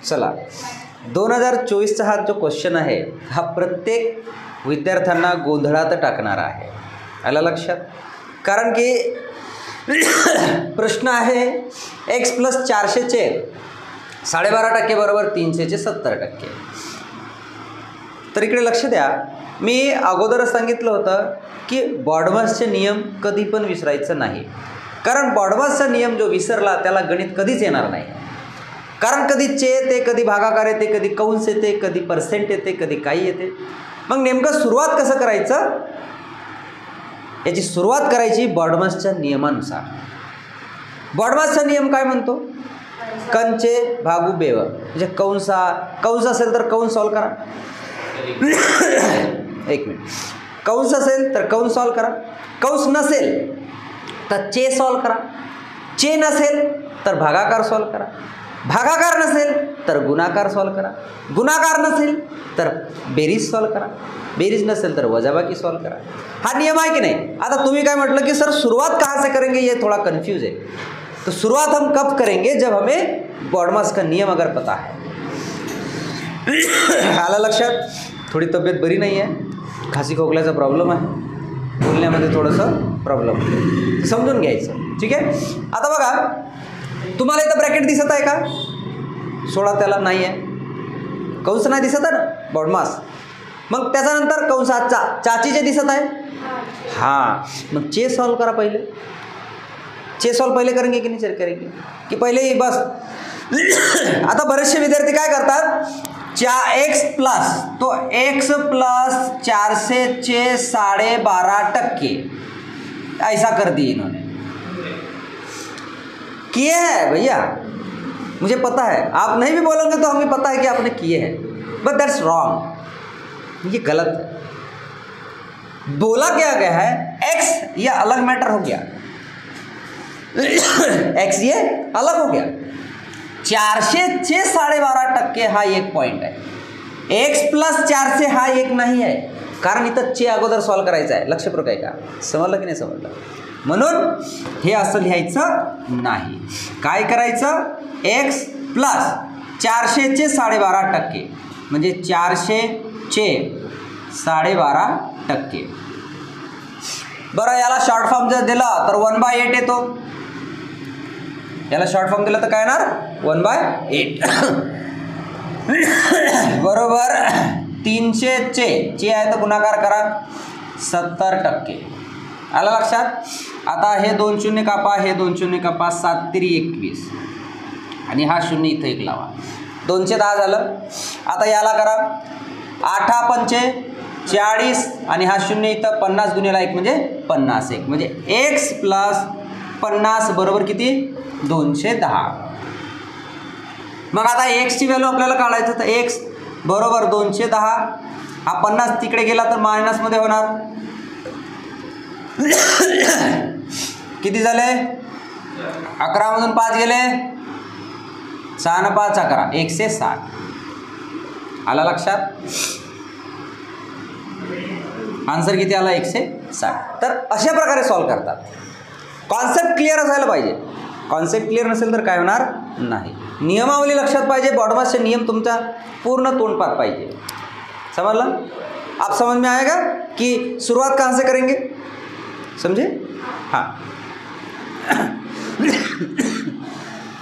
चला 2024चा हा जो क्वेश्चन आहे हा प्रत्येक विद्यार्थ्यांना गोंधळात टाकणारा आहे. आलं लक्षात? कारण की प्रश्न आहे x + 400चे 12.5% बरोबर 300चे 70%. तर इकडे लक्ष द्या, मी अगोदरच सांगितलं होतं की बॉडमासचे नियम कधी पण विसरायचं नाही. कारण बॉडमासचा नियम जो विसरला त्याला गणित कधीच येणार नाही. कारण कधी चे येते, कधी भागाकार येते, कधी कंस येते, कधी पर्सेंट येते, कधी काही येते. मग नेमकं सुरुवात कसं करायचं? याची सुरुवात करायची बॉडमासच्या नियमानुसार. बॉडमासचा नियम काय म्हणतो? कंचे भागू बेव. म्हणजे कंस असेल तर कंस सॉल्व करा. एक मिनिट. कंस असेल तर कंस सॉल्व करा. कंस नसेल तर चे सॉल्व करा. चे नसेल तर भागाकार सॉल्व करा. भागाकार नसेल तर गुणाकार सॉल्व करा. गुणाकार नसेल तर बेरीज सॉल्व करा. बेरीज नसेल तर वजाबाकी सॉल्व करा. हा नियम आहे की नाही? आता तुम्ही काय म्हटलं की सर शुरुआत कहाँ से करेंगे, ये थोड़ा कंफ्यूज है. तो शुरुआत हम कब करेंगे? जब हमें बॉडमास का नियम अगर पता है. आला लक्षात? थोडी तब्येत बरी नाही आहे, खासी खोकल्याचा प्रॉब्लेम आहे, बोलण्यामध्ये थोडंसं प्रॉब्लेम आहे, समजून घ्यायचं. ठीक आहे. आता बघा, तुम्हाला इथं ब्रॅकेट दिसत आहे का? 16 त्याला नाही आहे, कंस नाही दिसत आहे ना बॉडमास. मग त्याच्यानंतर कंसाचा चाचीचे दिसत आहे. हां, मग चे सॉल्व करा पहिले. चे सॉल्व पहिले करेंगे की नाही करेंगे की पहिले ही बस. आता बरेचसे विद्यार्थी काय करतात, x प्लस तो x + 400चे 12.5% ऐसा कर दिए इन्होंने. किए हैं भैया, मुझे पता है, आप नहीं भी बोलोगे तो हमें पता है कि आपने किए हैं, बट दैट्स रॉन्ग. ये गलत है. बोला क्या गया है, x ये अलग मैटर हो गया. x ये अलग हो गया. 400चे 12.5% हा एक पॉईंट आहे. x + 400 हा एक नाही आहे, कारण इथं चे अगोदर सॉल्व करायचं आहे. लक्षपूर्वक आहे का? समजलं की नाही समजलं? म्हणून हे असं लिहायचं नाही. काय करायचं? x + 400चे 12.5% म्हणजे 400चे 12.5%. बरं, याला शॉर्ट फॉर्म जर दिला तर 1/8 येतो. याला शॉर्ट फॉर्म दिला तर काय येणार? 1/8 बरोबर. 300चे चे आहे तर गुणाकार करा 70%. आलं लक्षात? आता हे 2 शून्य कापा, हे 2 शून्य कापा, 7 × 3 = 21 आणि हा शून्य इथं एक लावा. 210 झालं. आता याला करा 8 × 5 = 40 आणि हा शून्य इथं 50 × 1 म्हणजे 50 म्हणजे x + 50 बरोबर किती? 210. मग आता x ची व्हॅल्यू आपल्याला काढायचं, तर x बरोबर 210. हा 50 तिकडे गेला तर मायनसमध्ये होणार. किती झाले? 11 मधून 5 गेले, 6 × 5 = 11, 160. आला लक्षात? आन्सर किती आला? 160. तर अशा प्रकारे सॉल्व करतात. कॉन्सेप्ट क्लिअर असायला पाहिजे. कॉन्सेप्ट क्लिअर नसेल तर काय होणार नाही. नियमावली लक्षात पाहिजे. बॉडमासचे नियम तुमचा पूर्ण तोंडपाठ पाहिजे. समझला? आप समझ में आएगा कि शुरुआत कहाँ से करेंगे? समझे? हाँ.